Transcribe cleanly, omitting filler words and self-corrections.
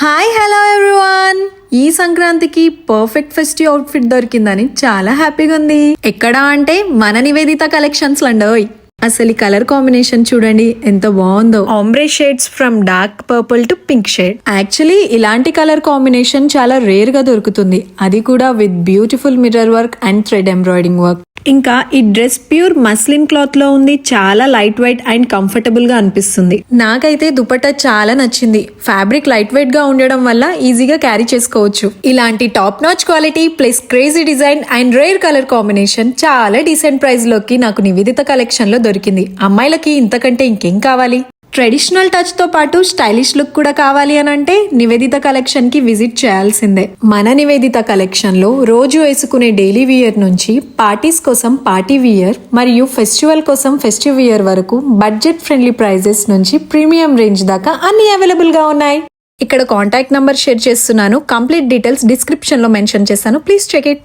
Hi hello everyone. ఈ సంక్రాంతికి perfect festive outfit దొరికిందని చాలా హ్యాపీగా ఉంది. ఎక్కడ అంటే మన నివేదిత కలెక్షన్స్ లండోయ్. అసలు ఈ కలర్ కాంబినేషన్ చూడండి ఎంత బాగుందో. Ombre shades from dark purple to pink shade. Actually ఇలాంటి కలర్ కాంబినేషన్ చాలా రేర్ గా దొరుకుతుంది, అది కూడా with beautiful mirror work and thread embroidering work. ఇంకా ఈ డ్రెస్ ప్యూర్ మస్లిన్ క్లాత్ లో ఉంది, చాలా లైట్ వెయిట్ అండ్ కంఫర్టబుల్ గా అనిపిస్తుంది. నాకైతే దుపట్టా చాలా నచ్చింది. ఫ్యాబ్రిక్ లైట్ వెయిట్ గా ఉండడం వల్ల ఈజీగా క్యారీ చేసుకోవచ్చు. ఇలాంటి top notch quality plus crazy design and rare colour combination చాలా డీసెంట్ ప్రైస్ లోకి నాకు నివేదిత కలెక్షన్ లో దొరికింది. అమ్మాయిలకి ఇంతకంటే ఇంకేం కావాలి? ట్రెడిషనల్ టచ్ తో పాటు స్టైలిష్ లుక్ కూడా కావాలి అని అంటే నివేదిత కలెక్షన్ కి విజిట్ చేయాల్సిందే. మన నివేదిత కలెక్షన్ లో రోజు వేసుకునే డైలీ వియర్ నుంచి పార్టీస్ కోసం పార్టీ వియర్ మరియు ఫెస్టివల్ కోసం ఫెస్టివ్ వియర్ వరకు బడ్జెట్ ఫ్రెండ్లీ ప్రైజెస్ నుంచి ప్రీమియం రేంజ్ దాకా అన్ని అవైలబుల్ గా ఉన్నాయి. ఇక్కడ కాంటాక్ట్ నంబర్ షేర్ చేస్తున్నాను. కంప్లీట్ డీటెయిల్స్ డిస్క్రిప్షన్ లో మెన్షన్ చేస్తాను. Please check it.